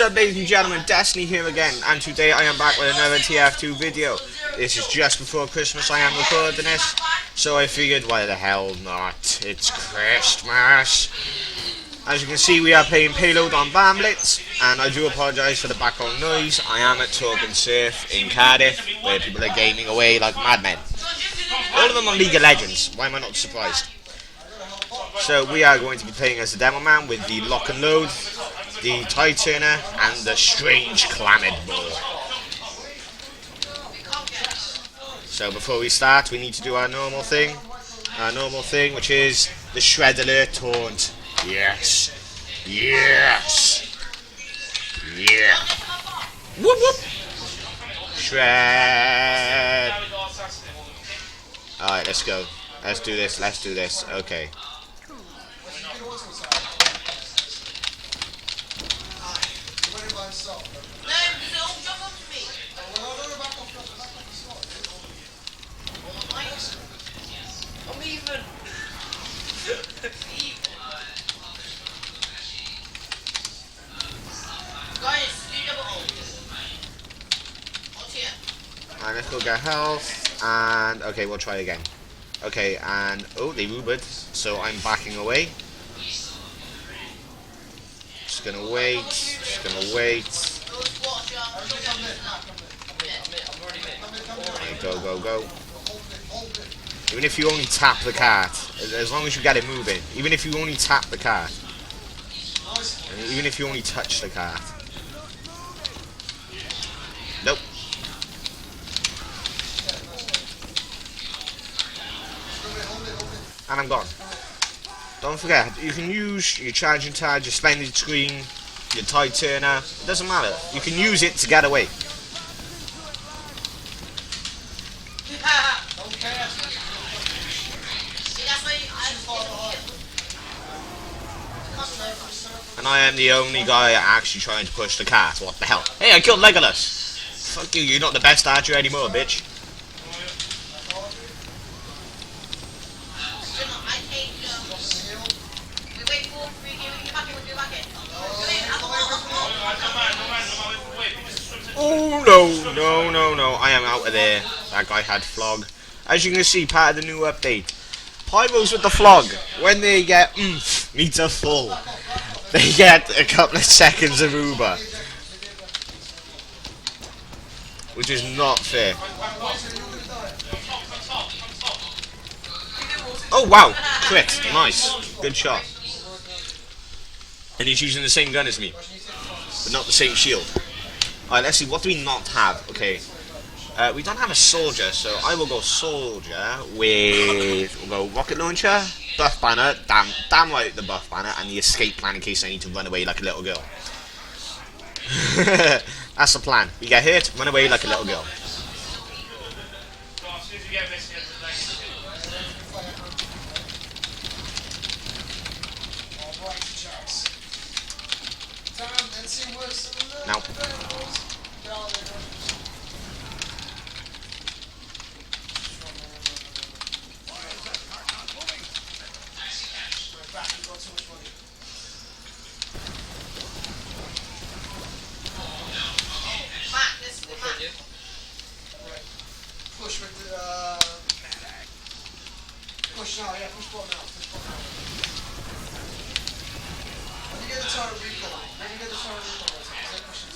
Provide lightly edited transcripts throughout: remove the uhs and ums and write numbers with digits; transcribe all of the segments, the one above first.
What's up, ladies and gentlemen, Destiny here again, and today I am back with another TF2 video. This is just before Christmas I am recording this, so I figured why the hell not, it's Christmas. As you can see, we are playing Payload on Bamblets, and I do apologise for the background noise. I am at Talking Surf in Cardiff, where people are gaming away like madmen. All of them on League of Legends, why am I not surprised? So we are going to be playing as the Demo Man with the Lock and Load, the Tide Turner, and the Strange Clamid Ball. So before we start, we need to do our normal thing, which is the Shred Alert Taunt. Yes, yes, yeah. Whoop whoop. Shred. All right, let's go. Let's do this. Let's do this. Okay. Alright, let's go get health, and okay, we'll try again. Okay, and oh, they rubered, so I'm backing away. Just gonna wait, Alright, go, go, go. Even if you only tap the cart, as long as you get it moving, even if you only tap the cart, and even if you only touch the cart. Nope. And I'm gone. Don't forget, you can use your charging tide, your splendid screen, your Tide Turner. It doesn't matter. You can use it to get away. And I am the only guy actually trying to push the cart. What the hell? Hey, I killed Legolas! Fuck you, you're not the best archer anymore, bitch. Oh no, no, no, no, I am out of there. That guy had flog. As you can see, part of the new update, Pyros with the flog, when they get meter full, they get a couple of seconds of Uber, which is not fair. Oh wow, crit, nice, good shot. And he's using the same gun as me, but not the same shield. Alright, let's see, what do we not have? Okay, we don't have a soldier, so I will go soldier with, we'll go rocket launcher, buff banner, damn right the buff banner, and the escape plan in case I need to run away like a little girl. That's the plan. We get hit, run away like a little girl. Now. Push with the push now, yeah, push button now, When you get the turret recall, pushing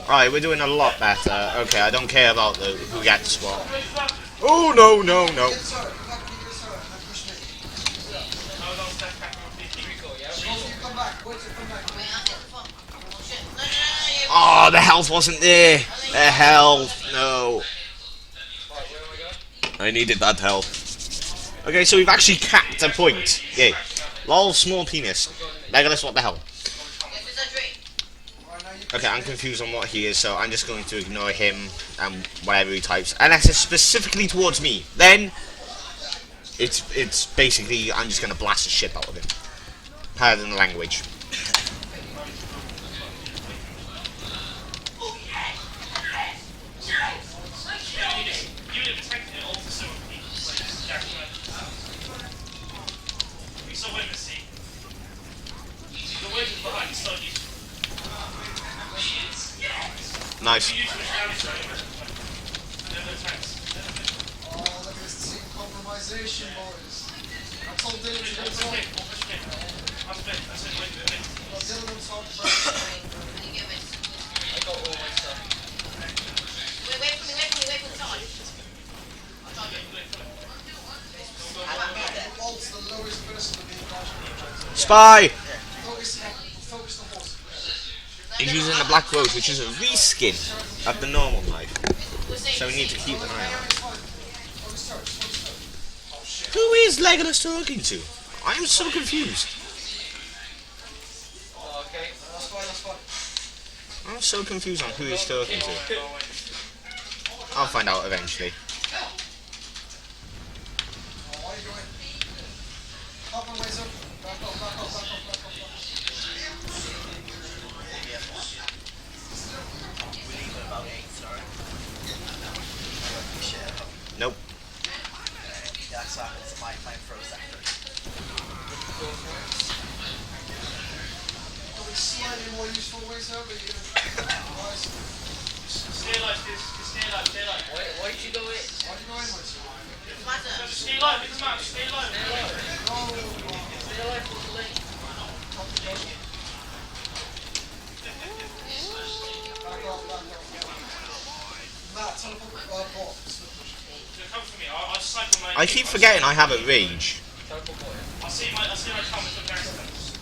Right, we're doing a lot better. Okay, I don't care about the who gets what. Oh no, no, no. Oh, the health wasn't there. The health, no. I needed that health. Okay, so we've actually capped a point. Yay. Lol, small penis. Legolas, what the hell? Okay, I'm confused on what he is, so I'm just going to ignore him and whatever he types. Unless it's specifically towards me. Then, it's basically, I'm just going to blast the shit out of him. Pardon the language. Nice. Oh, look at this team compromisation, boys. I told Dylan to go top. Well, Dylan on top first. I got all my stuff. Wait for the time. Ult's the lowest person to be in dash. Spy! Focus the horse. He's using the Black Rose, which is a reskin of the normal knife. So we need to keep an eye on it. Focus turret. Oh shit. Who is Legolas talking to? I am so confused. Oh, okay. That's fine. I'm so confused on who he's talking to. I'll find out eventually. Oh, why are you going? Up and ways up. Back off. Nope. That's happens. My throws that first. There'll be slightly more useful ways out, but you're gonna. Stay alive. Why did you go in? Why do you go in with you? Stay alive, it's man, stay alive. Stay alive for the lane. Back off. Matt, teleport ball. Come for me, I'll just cycle my... I keep forgetting I have a rage. Teleport boy. I'll see my comment for accidents.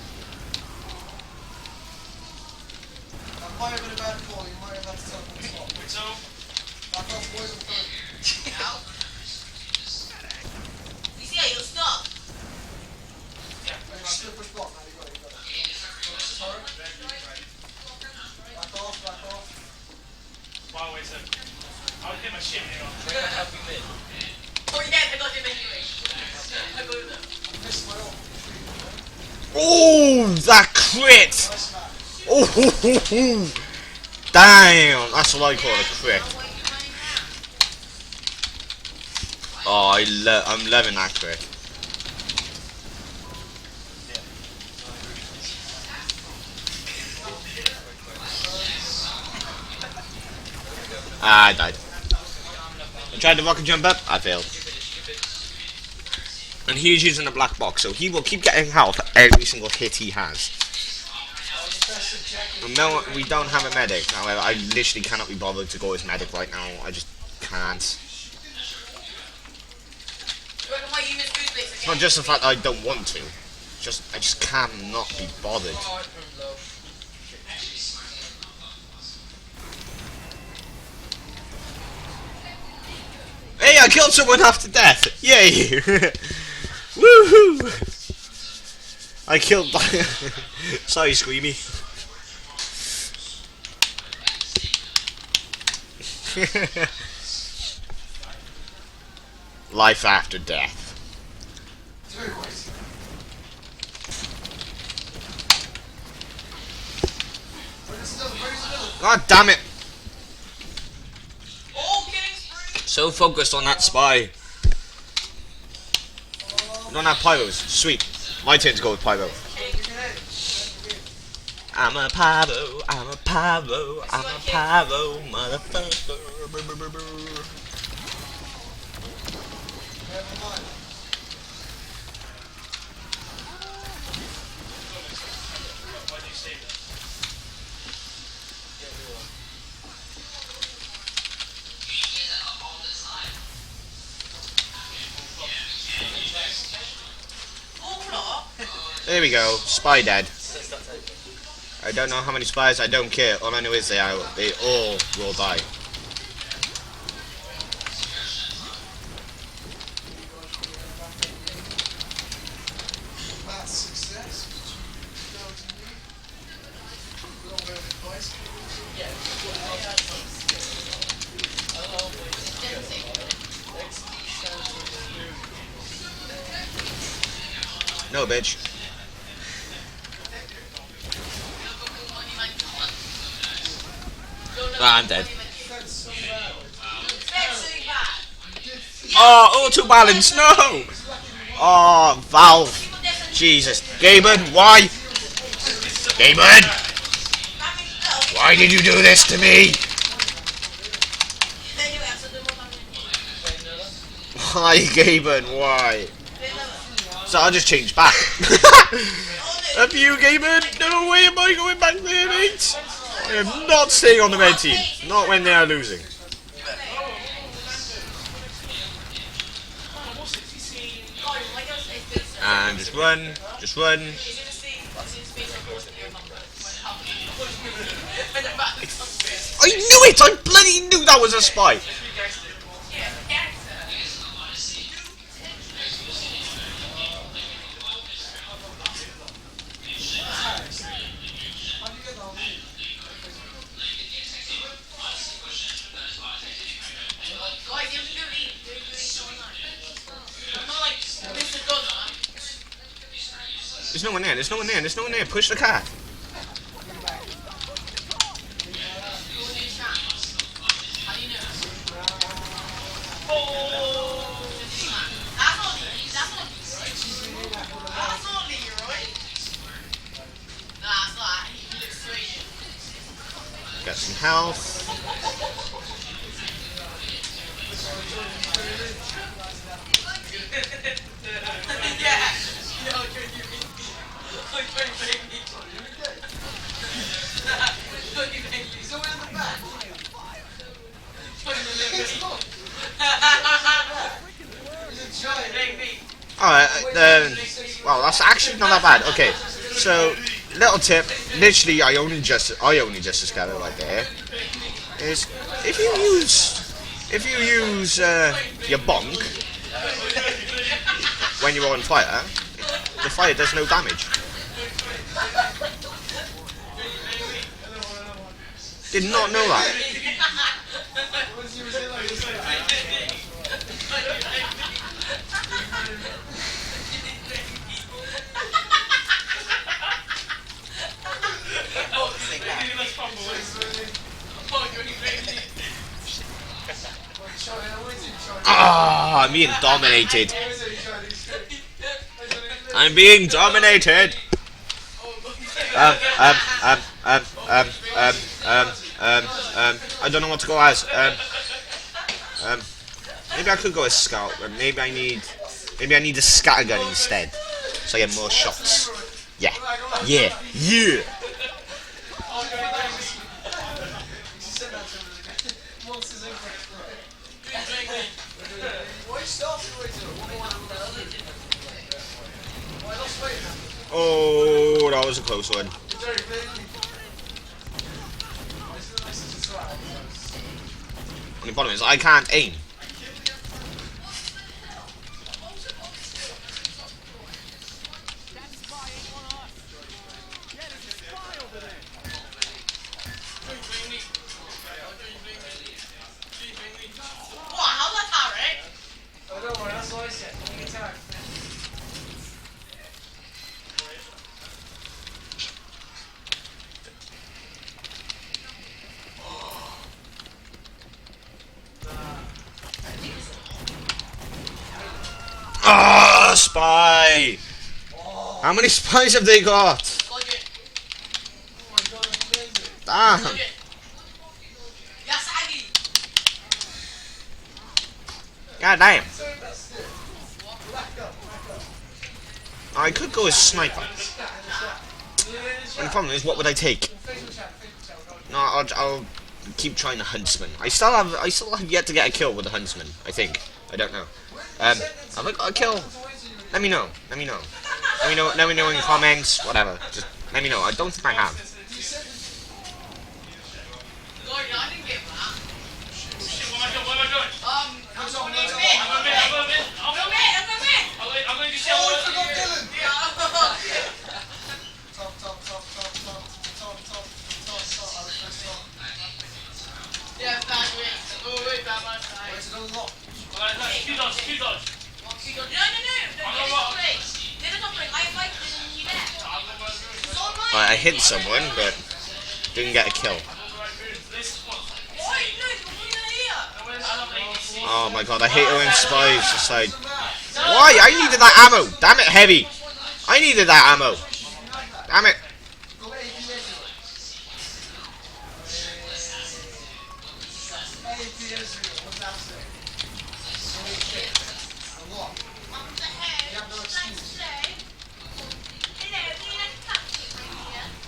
That might have been a bad call, you might have had to teleport spot. Wait, so... Back off, boys, I'm coming. You see how you're stuck? Yeah. Hey, still push block, man, you got it. Focus turret. Back off. By the way, so... I'll hit my shit here on. Try to help you win. Oh yeah, I got him anyway. I got him. I missed my ult. Oh, that crit! Nice, Matt. Oh, damn! That's what I call a crit. Oh, I'm loving that crit. I died. I tried to rocket jump up, I failed. And he's using the black box, so he will keep getting health every single hit he has. No, we don't have a medic. However, I literally cannot be bothered to go as medic right now. I just can't. It's not just the fact that I don't want to. I just cannot be bothered. Oh, I'm low. Hey, I killed someone after death! Yay! Woohoo! I killed. Sorry, Screamy. Life after death. God damn it! So focused on that spy. Don't have pyros. Sweet. My turn to go with pyro. I'm a pyro, motherfucker. Why do you say that? There we go. Spy dead. I don't know how many spies. I don't care. All I know is they all will die. Matt's success. Down to me. A little bit of advice. No, bitch. Ah, I'm dead. That's so bad. Oh, auto balance. No. Oh, Valve. Jesus, Gaben, why? Gaben, why did you do this to me? Why, Gaben? Why? So I'll just change back. Up you, Gaben. No way am I going back there, mate. I am not staying on the red team. Not when they are losing. And just run. Just run. I knew it! I bloody knew that was a spy! There's no one there, there's no one there, there's no one there. Push the car. Get some health. Alright, well, that's actually not that bad. Okay, so little tip, literally I only just discovered right there is if you use your bonk when you're on fire, the fire does no damage. Did not know that. Ah, I'm being dominated. I'm being dominated. I don't know what to go as. Maybe I could go as scout, but maybe I need a scattergun instead, so I get more shots. Yeah, yeah, yeah. Oh, that was a close one. The problem is I can't aim. Ah, spy! How many spies have they got? Damn. God damn. I could go as sniper. And the problem is, what would I take? No, I'll keep trying the huntsman. I still have yet to get a kill with the huntsman. I think. I don't know. Have I got a kill? Let me know. Let me know. Let me know in comments. Whatever. Just let me know. I don't think I have. I hit someone, but didn't get a kill. Oh my god, I hate it when spies just like... Why? I needed that ammo! Damn it, heavy! I needed that ammo! Damn it!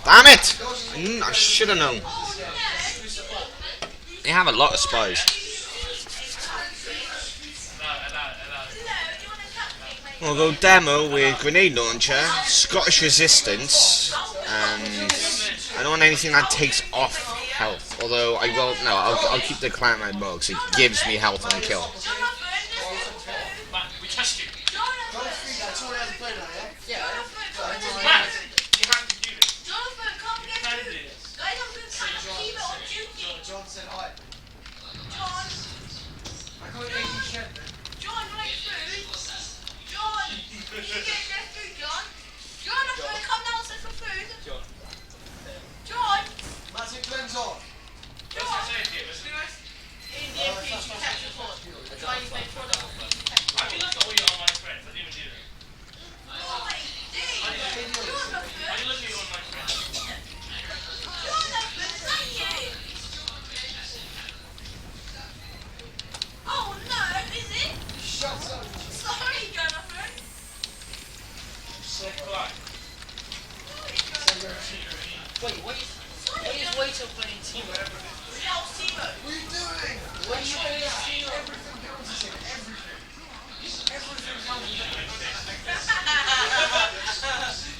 Damn it! I should have known. They have a lot of spies. We'll go demo with grenade launcher, Scottish resistance, and I don't want anything that takes off health. Although I will, no, I'll keep the clan mode because it gives me health on kill. We trust you. Don't feed that. Tori hasn't played that yet. Man, you have to do this. Jonathan, come You get can do food. this. Guys, I'm going to keep it on duty. John said hi. John, I got 80 shed. John, like food. John, you get their food, John. John, I'm going to come downstairs for food. John, That's it, Glenn's on. What's that saying to you? Listen. Indian PG tech report. Chinese made product of PG tech. I feel like all your online friends. I didn't even do that. Oh, wait, dude. Jonathan. I didn't look at your online friends. Jonathan, thank you. Oh, no, is it? Shut up. Sorry, Jonathan. So Right. Wait, what is Waiter playing team? That was Timo. what are you doing? What are you doing? Everything counts as it. Everything. Everything counts as it.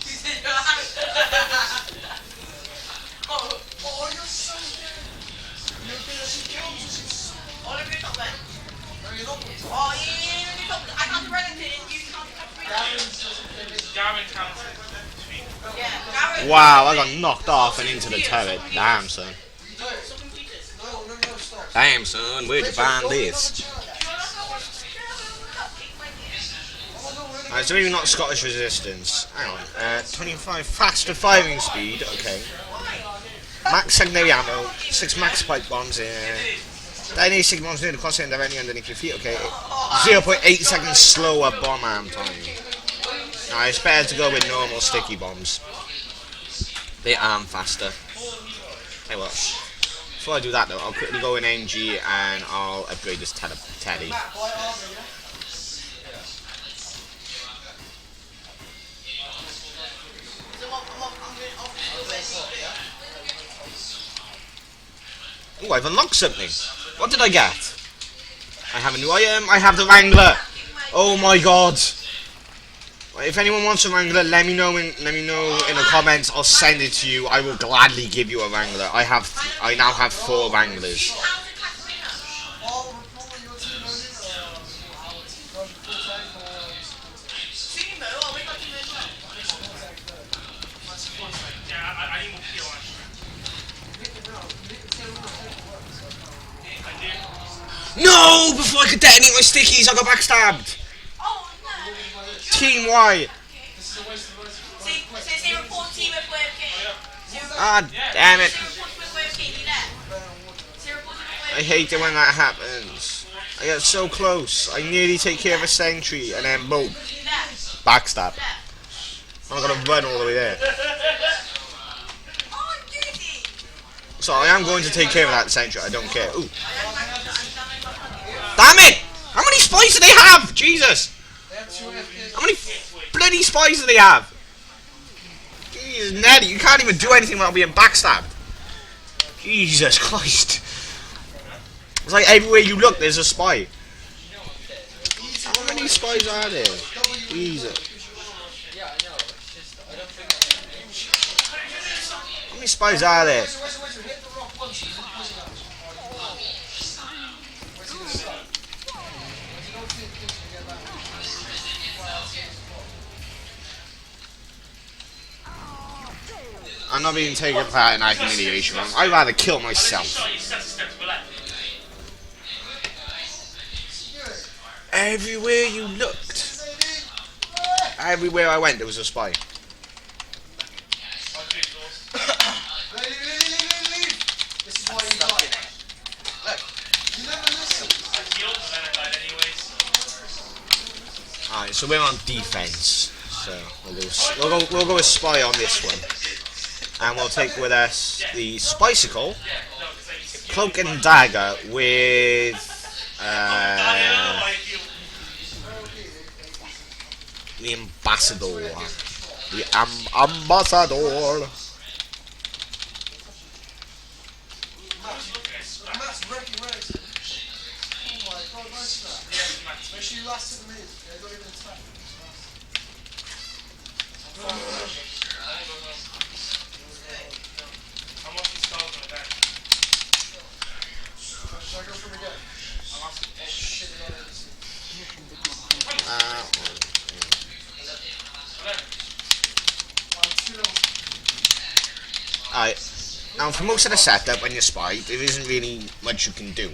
He said your hand. Oh, Oh, you're so dead. You're gonna see counts as it. oh, look at that. No, you're not. Oh, yeah. I can't do anything. You can't do anything. Gavin counted. Yeah, Garrett. Wow, I got knocked off and into the turret. Damn, son. Some computers. No, stop. Damn, son, where'd you find this? It's maybe not Scottish resistance. Hang on. 25 faster firing speed. Okay. Max secondary ammo. 6 max pipe bombs here. Detonating 6 bombs near the crosshair directly underneath your feet. Okay. 0.8 seconds slower bomb arm time. Now it's better to go with normal sticky bombs. They arm faster. Hey, what? Before I do that though, I'll quickly go in AMG and I'll upgrade this teddy. Matt, buy armor, yeah? Ooh, I've unlocked something. What did I get? I have a new item. I have the Wrangler. Oh my god. If anyone wants a Wrangler, let me know in the comments. I'll send it to you. I will gladly give you a Wrangler. I now have 4 Wranglers. Oh, probably your team only. Full tank or... Timo, oh, we got Timo as well. Yeah, I need more peel actually. I do. No! Before I could detonate my stickies, I got backstabbed. Oh, no. Team Y. This is a waste of words. Say report Timo for AFK. Ah, damn it. Say report Timo for AFK, you there? Say report Timo for I hate it when that happens. I get so close. I nearly take care of a sentry and then boom. AFK, you there? Backstab. I'm gonna run all the way there. Oh, duty. So I am going to take care of that sentry. I don't care. Ooh. Damn it! How many spies do they have? Jesus! They have 2 FKs. How many bloody spies do they have? Jesus, Neddy, you can't even do anything without being backstabbed. Jesus Christ. It's like everywhere you look, there's a spy. How many spies are there? Jesus. Yeah, I know. It's just I don't think. How many spies are there? Wait, hit the rock once. He's pushing up. Where's he gonna start? Where's he don't think he's gonna get back? I'm not being taken part in that humiliation. I'd rather kill myself. Sorry, you set steps below. Everywhere you looked. Everywhere I went, there was a spy. I'll do exhaust. Leave. This is why you die. Look. You never listen. I healed, but then I died anyways. Alright, so we're on defense. So we'll go with spy on this one. And we'll take with us the Spicicle, Cloak and Dagger with the Ambassador. The Ambassador. Now, for most of the setup, when you're spy, there isn't really much you can do.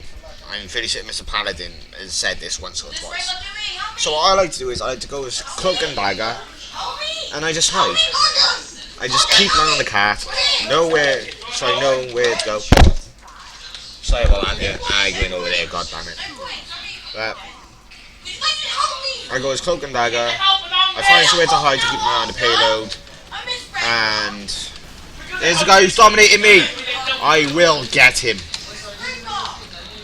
I'm fairly certain Mr. Paladin has said this once or This ring twice. will do me. Help me. So what I like to do is I like to go as cloak and dagger, Help me. and I just Help hide. me. I just keep an eye on the cat, know where, so I know where to go. Sorry about that here. I went over there, god damn it. But I go as cloak and dagger, I find somewhere to hide to keep an eye on the payload, and there's the guy who's dominating me. I will get him.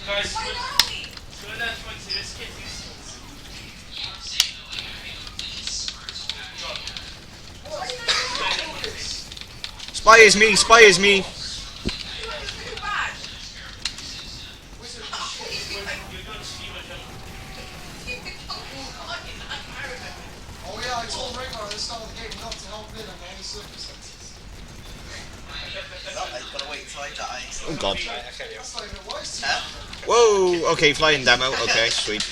Guys, go down to this kid. Spy is me, spy is me. Oh yeah, I told Ragnar at the start of the game not to help in under any circumstances. No, I've got to wait until I die. Oh god. That's not even wise to Huh? Whoa, okay, flying demo, okay, sweet.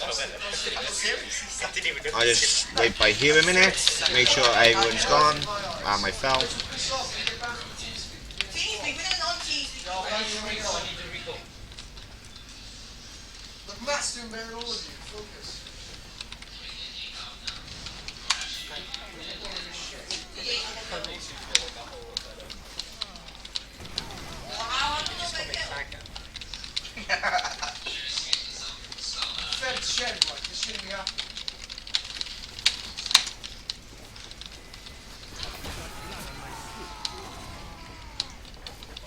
I'm serious. I didn't even I just wait by here a minute, make sure everyone's gone. I fell. piss off and get back to the TeamSpeak. TeamSpeak, we don't on TeamSpeak. Look, Matt's doing better than all of you. Focus. Fed shed, like, this shouldn't be happening.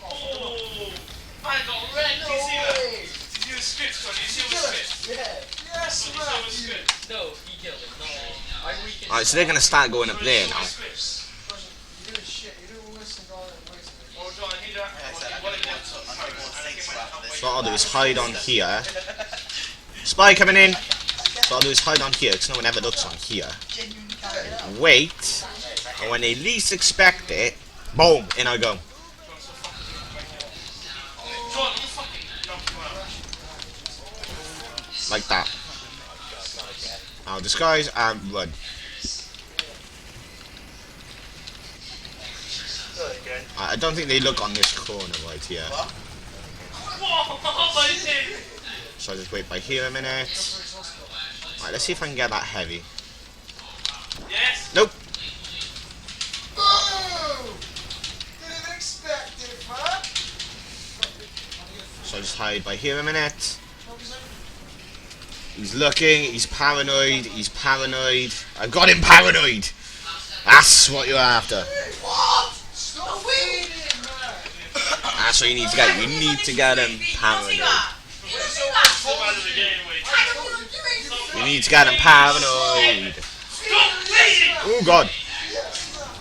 Oh, I got red. Do you see that? Did you see the script, John? Did you see all the script? Yes, Did you see all the Matt! script? No, he killed him. No, I weakened. Alright, so they're gonna start going up there now. You're doing shit. You're doing worse than God and waiting. Oh, John, he done. Like I said, I'm going to go saints after this. So what I'll do is hide on here. Spy coming in. So what I'll do is hide on here, because no one ever looks on here. Genuinely can't get out. Wait, and when they least expect it, boom, in I go. John, you fucking jump out. Like that. I'll disguise and run. Good, good. I don't think they look on this corner right here. What? Whoa, my dude. So I'll just wait by here a minute. Alright, let's see if I can get that heavy. Yes. Nope. Boom! Didn't expect it, man. So I'll just hide by here a minute. He's looking, he's paranoid, I've got him paranoid! That's what you're after. What? Stop feeding, man. That's what you need to get. You need to get him paranoid. So bad at the game, wait. You need to get him paranoid. Stop bleeding! Oh god.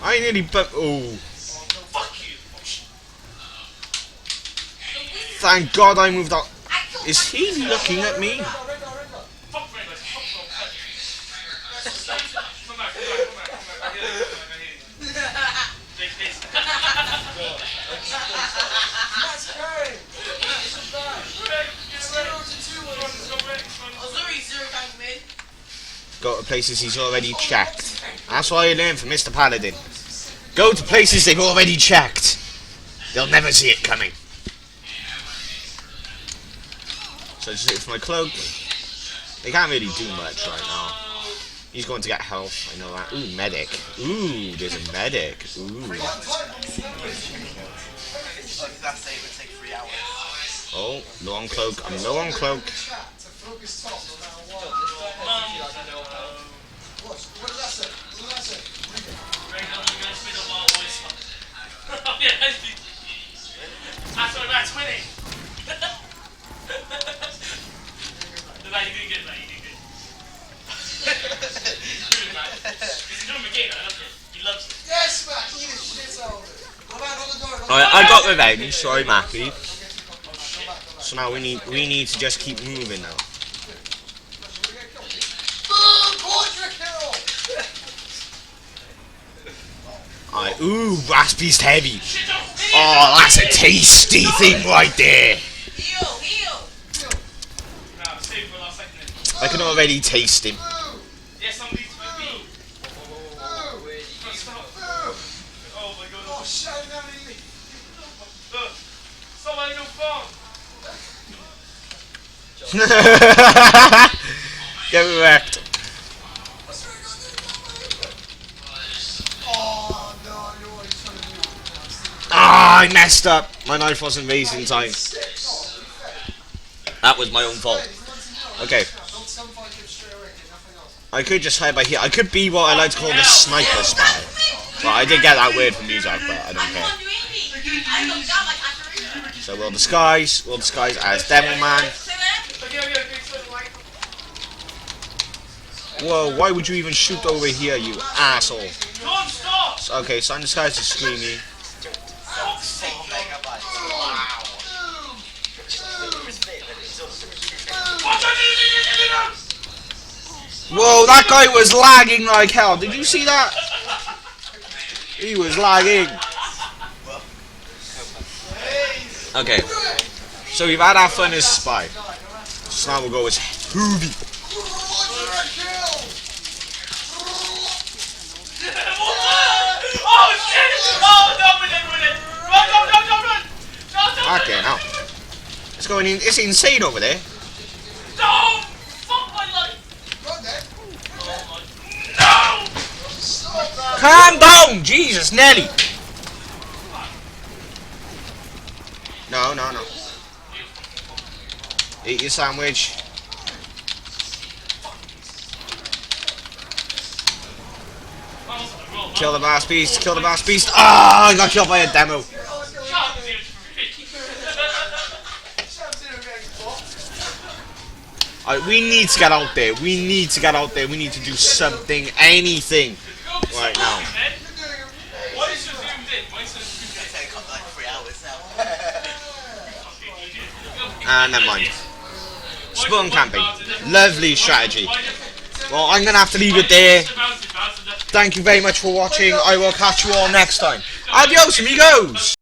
I nearly oh. Fuck you. Thank god I moved out. Is he looking at me? Fuck me, guys. Fuck. Come back. I hear you. Take this. Matt's carrying. Go to places he's already checked. That's what I learned from Mr. Paladin. Go to places they've already checked. They'll never see it coming. So I just look for my cloak. They can't really do much right now. He's going to get health, I know that. Ooh, medic. Ooh, there's a medic. Ooh. Like that save would take 3 hours. Oh, low on cloak. I'm low on cloak. Chat to focus top no matter what. What did that say? What did that say? Read it. That's what about 20. No, you did good, mate. You did good. Good, man. He's doing McGee, I love it. He loves it. Yes, Matt. Eat the shit out of it. Go back on the door. Alright, I got revenge. Sorry, Matthew. So now we need to just keep moving now. Boom! Quadra kill! Alright, ooh, brass beast heavy. Oh, that's a tasty thing right there. Heal. Nah, save for the last second. I can already taste him. Boom! Yeah, somebody's with me. Boom! Stop. Boom! Oh my god. Oh, shit, now he Get wrecked. Oh no, you're already trying to do it. Ah, I messed up. My knife wasn't raised in time. That was my own fault. Okay. Don't tell me if I give straight away, okay, nothing else. I could just hide by here. I could be what I like to call the sniper spy. Well, I did get that word from music, but I don't care. So we'll disguise as Devil Man. Whoa, why would you even shoot over here, you asshole? John, stop! Okay, so I'm disguised as Screamy. 4 megabytes. Wow. Whoa, that guy was lagging like hell. Did you see that? He was lagging. Okay. So we've had our fun as spy. So now we'll go as Hoovy. Oh shit! Oh no, win it! Run! No! Okay, now. It's going in. It's insane over there. No! Fuck my life! Run there. No! Calm down, Jesus, Nelly. No. Eat your sandwich. Kill the mass beast. Ah, I got killed by a demo. We need to get out there. We need to do something, anything, right now. Why is you zoomed in? Why is it It's gonna come like 3 hours now. Never mind. Spawn camping. Lovely strategy. Well, I'm going to have to leave it there. Thank you very much for watching. I will catch you all next time. Adios, amigos!